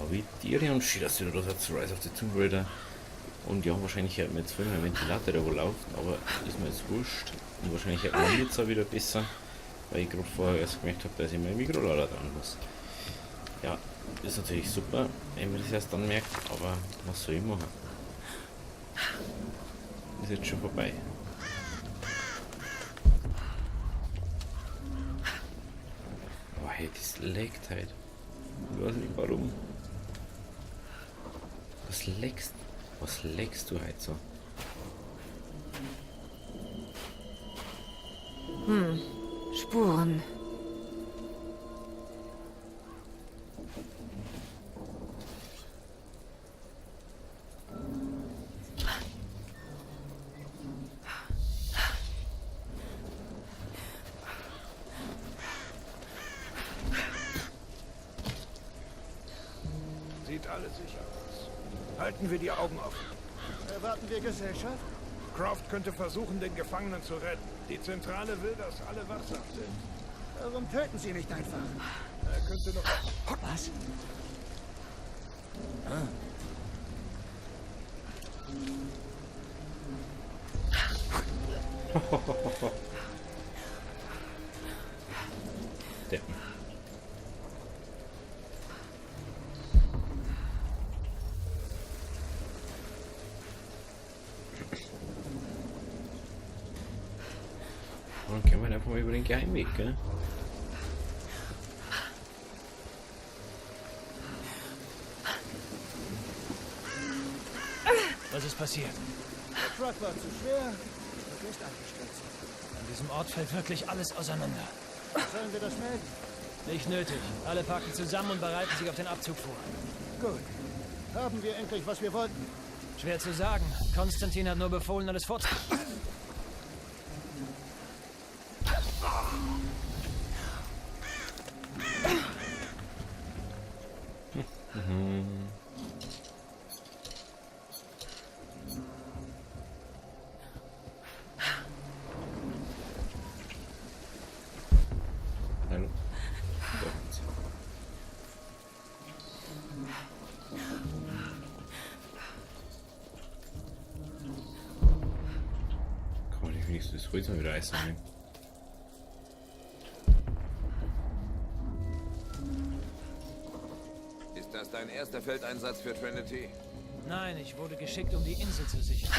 Wie Tiere und shit, das wieder das Rise of the Tomb Raider. Und ja, wahrscheinlich hört man jetzt vorhin mein Ventilator, der wo läuft, aber ist mir jetzt wurscht. Und wahrscheinlich hört man jetzt auch wieder besser, weil ich gerade vorher erst gemerkt habe, dass ich mein Mikrolader dran muss. Ja, ist natürlich super, wenn man das erst dann merkt, aber was soll ich machen? Ist jetzt schon vorbei. Boah, hey, das leckt halt. Ich weiß nicht warum. Was leckst du halt so? Spuren. Sieht alles sicher aus. Halten wir die Augen offen. Erwarten wir Gesellschaft? Croft könnte versuchen, den Gefangenen zu retten. Die Zentrale will, dass alle wachsam sind. Warum töten Sie nicht einfach? Er könnte noch... Was? Deppen. Und dann gehen wir einfach mal über den Geheimweg, gell? Was ist passiert? Der Truck war zu schwer und ist abgestürzt. An diesem Ort fällt wirklich alles auseinander. Sollen wir das melden? Nicht nötig. Alle packen zusammen und bereiten sich auf den Abzug vor. Gut. Haben wir endlich, was wir wollten? Schwer zu sagen. Konstantin hat nur befohlen, alles vorzunehmen. Hallo? Da. Kann man nicht wenigstens das Holz mal wieder einsammeln? Ist das dein erster Feldeinsatz für Trinity? Nein, ich wurde geschickt, um die Insel zu sichern.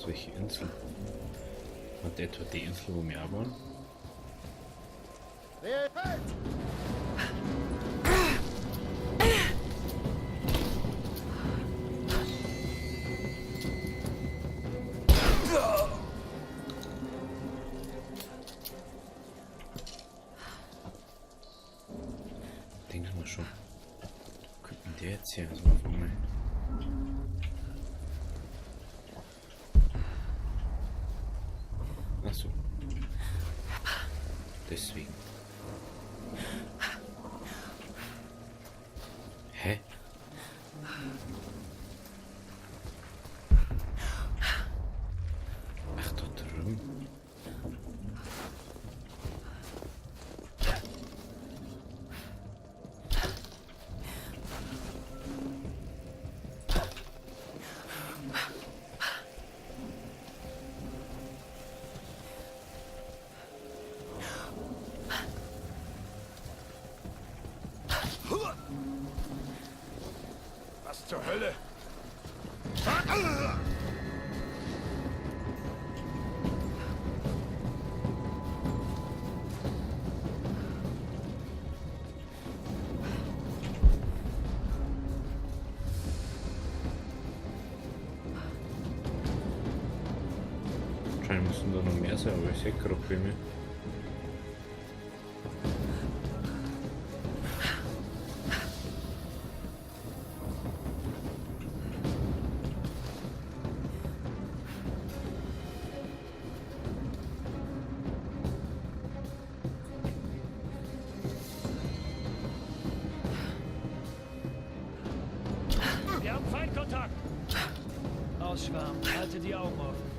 Welche Insel? Hat der etwa die Insel, wo wir auch waren? Wer halt! Denken wir schon. Könnten der jetzt hier so auf einmal. Ach so. Deswegen. Hä? Ach, da drüben. Was zur Hölle? Anscheinend müssen da noch mehr sein, aber ich sehe gerade bei mir. Wir haben Feindkontakt. Ausschwarm, halte die Augen offen.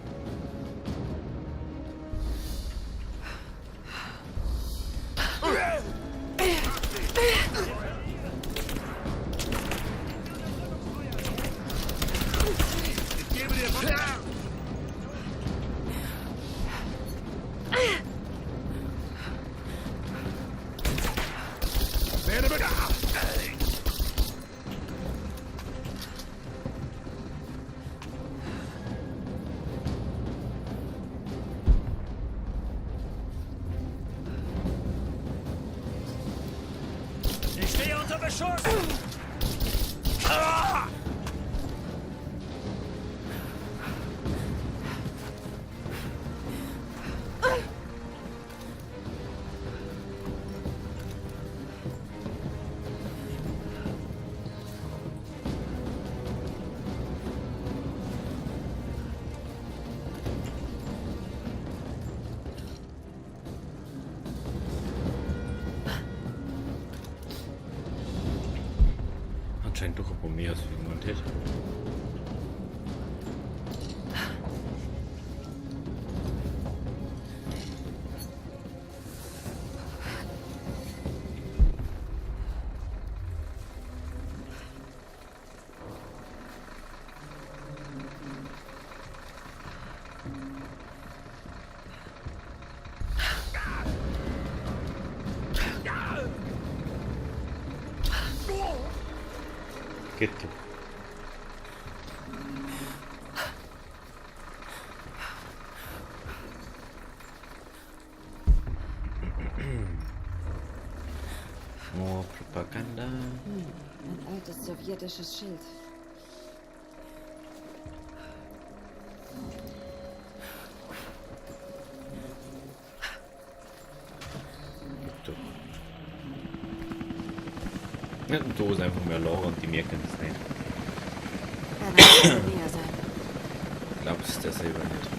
Ich stehe unter Beschuss! Anscheinend doch ein paar mehr als wie man hätte. Geht. More Propaganda. Ein altes sowjetisches Schild. Ja, und da ist einfach mehr Lager und die merken das nicht. Da wird es näher sein. Glaubst du das selber nicht?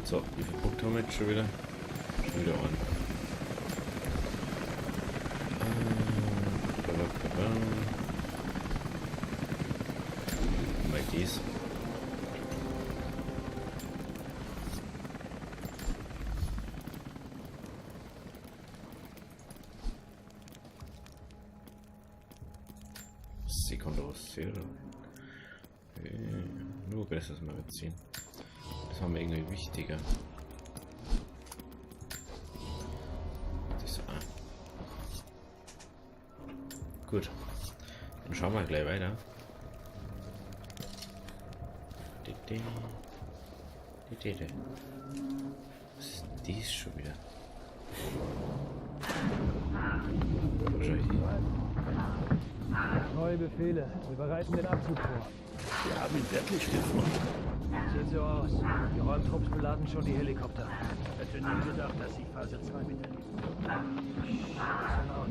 So, wie viele Punkte haben wir jetzt schon wieder? Schon wieder an. Mal dies. Sekundär. Nur besseres Magazin. Das haben wir irgendwie wichtiger. Das, Gut. Dann schauen wir gleich weiter. Was ist dies schon wieder? Wahrscheinlich. Neue Befehle. Wir bereiten den Abzug vor. Wir haben ihn wirklich gefunden. Sieht so aus. Die Räumtrupps beladen schon die Helikopter. Hätte nie gedacht, dass sie Phase 2 miterleben. Nicht so laut.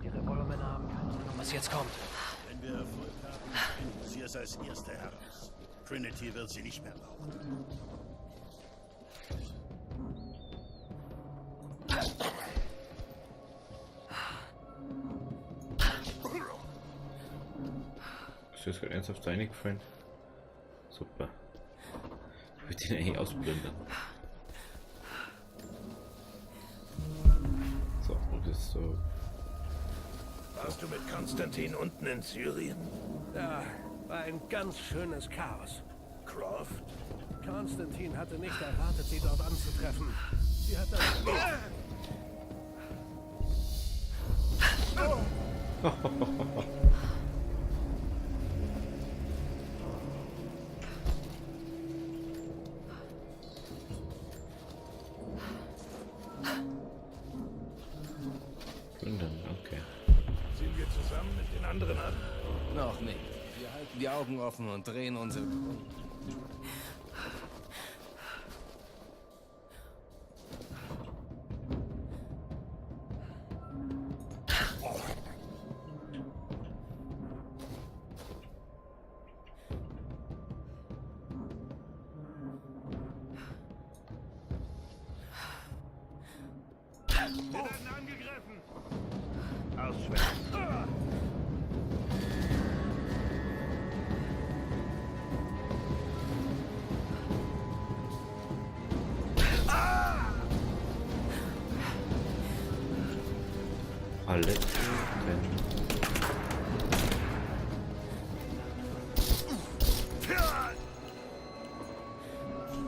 Die Revolvermänner haben keine Ahnung, was jetzt kommt. Wenn wir Erfolg haben, finden Sie es als Erste heraus. Trinity wird sie nicht mehr brauchen. Ist das gerade ernsthaft eingefallen? Super. Ich würde den eigentlich ausblenden. So, und jetzt so. Warst du mit Konstantin unten in Syrien? Ja, war ein ganz schönes Chaos. Croft? Konstantin hatte nicht erwartet, sie dort anzutreffen. Sie hat das... Plündern, okay. Ziehen wir zusammen mit den anderen an? Noch nicht. Wir halten die Augen offen und drehen unsere... Wir werden angegriffen! Ausschwärmen! Palette.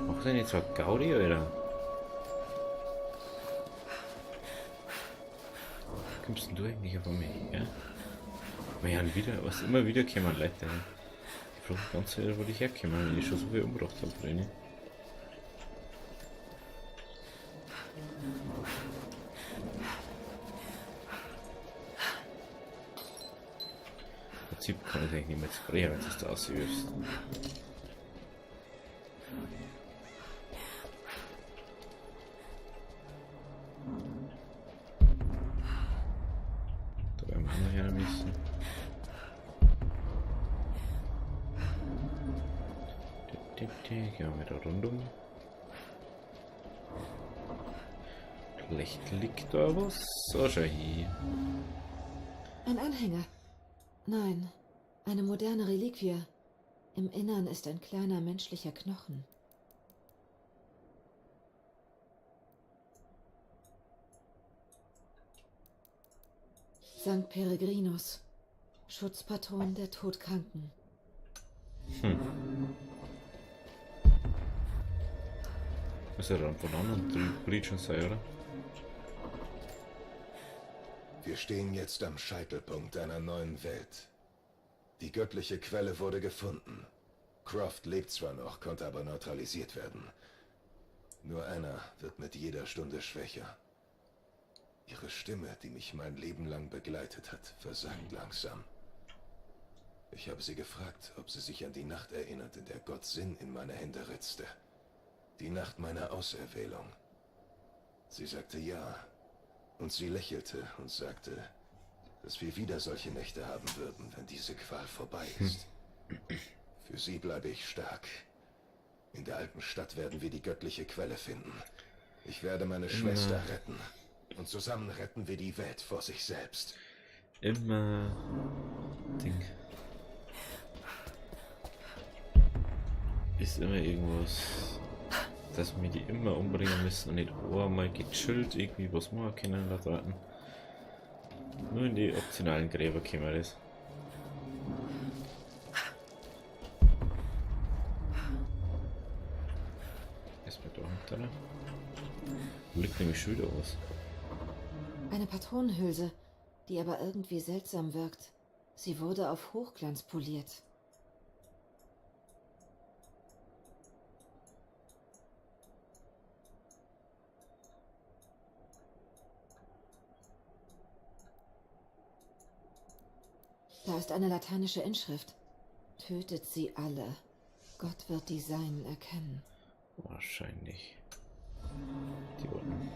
Macht denn jetzt was Gaudi, oder? Kommst denn du eigentlich von mir her? Wir haben wieder, was immer wieder kommen, Leute. Ich frage mich ganz wieder, wo ich herkomme, wenn ich schon so viel umgebracht habe drin. Im Prinzip kann ich eigentlich nicht mehr sprayen, wenn es da aussieht. Da werden wir noch her müssen. Gehen wir wieder rundum. Vielleicht liegt da was. So, schau hier. Ein Anhänger. Nein, eine moderne Reliquie. Im Innern ist ein kleiner menschlicher Knochen. Sankt Peregrinus, Schutzpatron der Todkranken. Muss ja dann von anderen Breachen sein, oder? Wir stehen jetzt am Scheitelpunkt einer neuen Welt. Die göttliche Quelle wurde gefunden. Croft lebt zwar noch, konnte aber neutralisiert werden. Nur Anna wird mit jeder Stunde schwächer. Ihre Stimme, die mich mein Leben lang begleitet hat, versagt langsam. Ich habe sie gefragt, ob sie sich an die Nacht erinnert, in der Gott Sinn in meine Hände ritzte. Die Nacht meiner Auserwählung. Sie sagte ja. Und sie lächelte und sagte, dass wir wieder solche Nächte haben würden, wenn diese Qual vorbei ist. Für sie bleibe ich stark. In der alten Stadt werden wir die göttliche Quelle finden. Ich werde meine Schwester retten. Und zusammen retten wir die Welt vor sich selbst. Immer Ding. Ist immer irgendwas, dass wir die immer umbringen müssen und nicht einmal gechillt irgendwie was machen können da dran. Nur in die optionalen Gräber können wir das. Erstmal da hinter. Liegt nämlich schon wieder was. Eine Patronenhülse, die aber irgendwie seltsam wirkt. Sie wurde auf Hochglanz poliert. Da ist eine lateinische Inschrift. Tötet sie alle. Gott wird die Seinen erkennen. Wahrscheinlich. Die unten.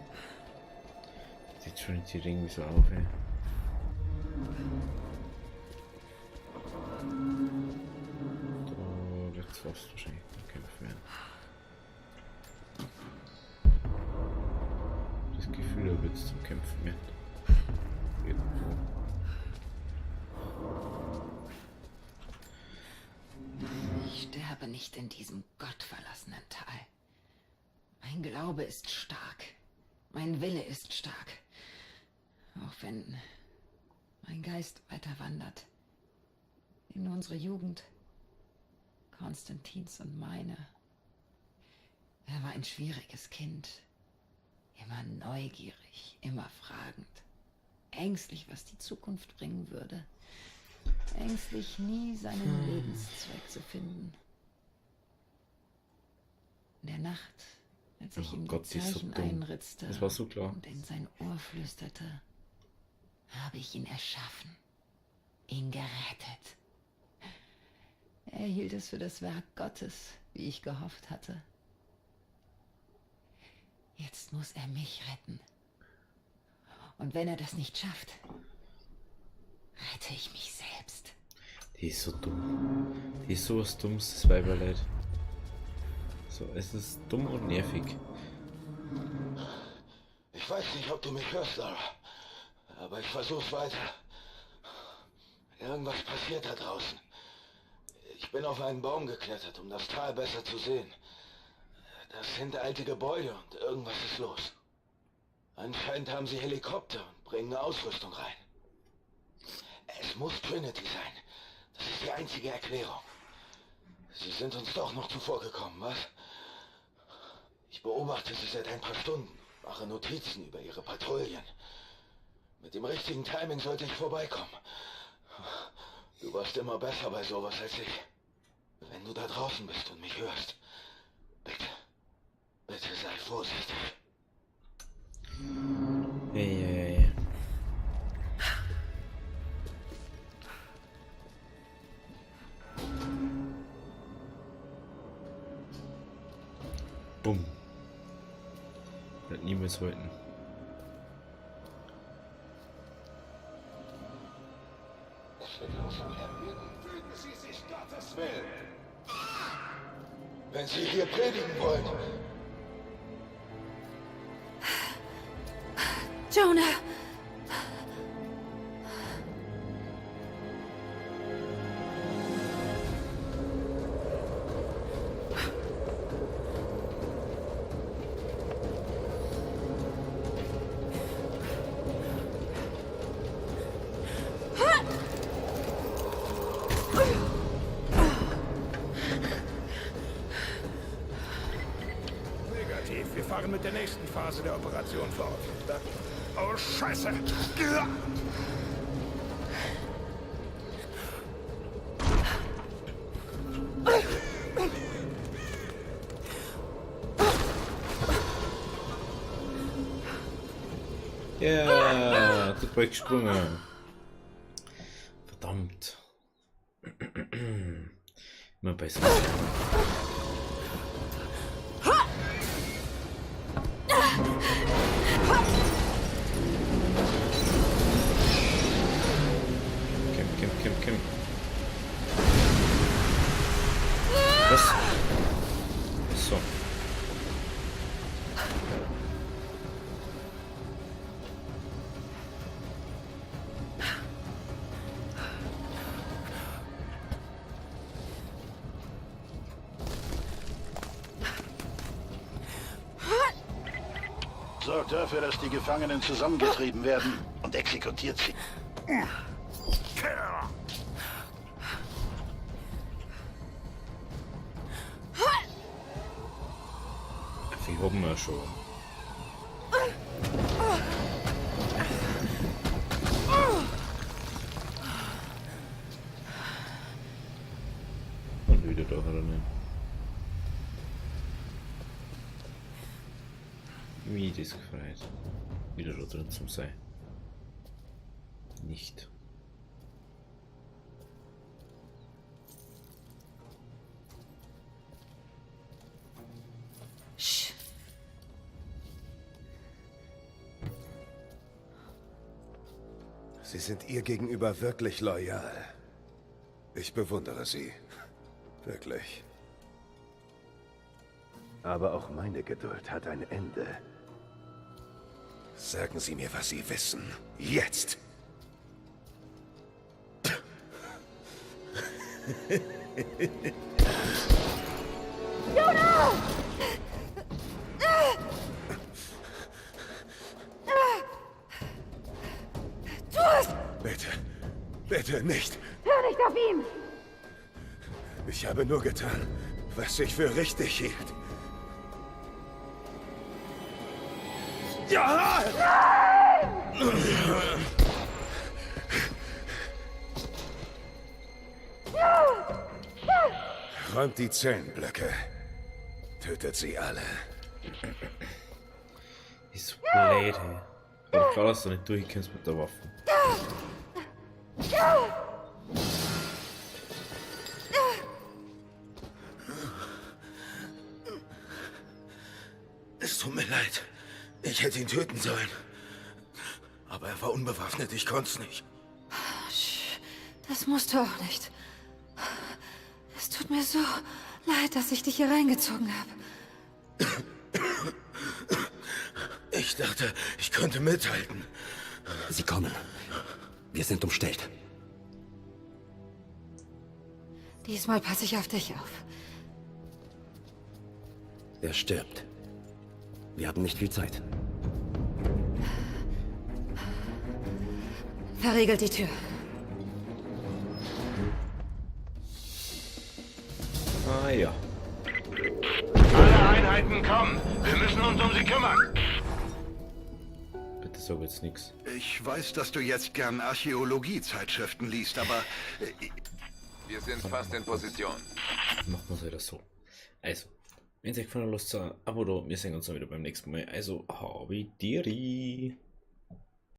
Die Trinity Ring so auf, ey. Da wird's fast wahrscheinlich noch kämpfen werden. Das Gefühl, da wird's zum Kämpfen werden. Irgendwo. Ich sterbe nicht in diesem gottverlassenen Tal. Mein Glaube ist stark. Mein Wille ist stark. Auch wenn mein Geist weiter wandert. In unsere Jugend. Konstantins und meine. Er war ein schwieriges Kind. Immer neugierig, immer fragend. Ängstlich, was die Zukunft bringen würde. Ängstlich, nie seinen Lebenszweck zu finden. In der Nacht, als ich ihm die Zeichen einritzte das war so klar. und in sein Ohr flüsterte, habe ich ihn erschaffen, ihn gerettet. Er hielt es für das Werk Gottes, wie ich gehofft hatte. Jetzt muss er mich retten. Und wenn er das nicht schafft, rette ich mich selbst. Die ist so dumm. Die ist sowas Dummes, das Weiberleid. So, es ist dumm und nervig. Ich weiß nicht, ob du mich hörst, Lara. Aber ich versuch's weiter. Irgendwas passiert da draußen. Ich bin auf einen Baum geklettert, um das Tal besser zu sehen. Das sind alte Gebäude und irgendwas ist los. Anscheinend haben sie Helikopter und bringen Ausrüstung rein. Es muss Trinity sein. Das ist die einzige Erklärung. Sie sind uns doch noch zuvorgekommen, was? Ich beobachte sie seit ein paar Stunden, mache Notizen über ihre Patrouillen. Mit dem richtigen Timing sollte ich vorbeikommen. Du warst immer besser bei sowas als ich. Wenn du da draußen bist und mich hörst, bitte sei vorsichtig. Hey. Bumm. Wird niemals halten. Fügen Sie sich Gottes Willen. Wenn Sie hier predigen wollen. Jonah! Negativ. Wir fahren mit der nächsten Phase der Operation fort. Oh, Scheiße! Ja, gut weggesprungen. Verdammt. Immer besser. Kim. Was? So. Sorgt dafür, dass die Gefangenen zusammengetrieben werden und exekutiert sie. Die haben wir schon. Und wieder da rein. Wie das gefreut. Wieder da drin zum sein. Nicht. Sie sind ihr gegenüber wirklich loyal. Ich bewundere Sie. Wirklich. Aber auch meine Geduld hat ein Ende. Sagen Sie mir, was Sie wissen. Jetzt! Jonah! Tu es! Bitte nicht! Hör nicht auf ihn! Ich habe nur getan, was ich für richtig hielt. Ja! Räumt die Zellenblöcke. Tötet sie alle. Ist so blöd, hey. Aber klar, dass du nicht durchkommst mit der Waffe. Es tut mir leid. Ich hätte ihn töten sollen. Aber er war unbewaffnet, ich konnte es nicht. Das musst du auch nicht. Es tut mir so leid, dass ich dich hier reingezogen habe. Ich dachte, ich könnte mithalten. Sie kommen. Wir sind umstellt. Diesmal passe ich auf dich auf. Er stirbt. Wir haben nicht viel Zeit. Verriegelt die Tür. Ah ja. Alle Einheiten kommen. Wir müssen uns um sie kümmern. Bitte sag jetzt nichts. Ich weiß, dass du jetzt gern Archäologie-Zeitschriften liest, aber... Wir sind fast in Position. Machen wir es wieder so. Also, wenn es euch gefallen hat, lasst ein Abo da. Wir sehen uns dann wieder beim nächsten Mal. Also, habe Diri.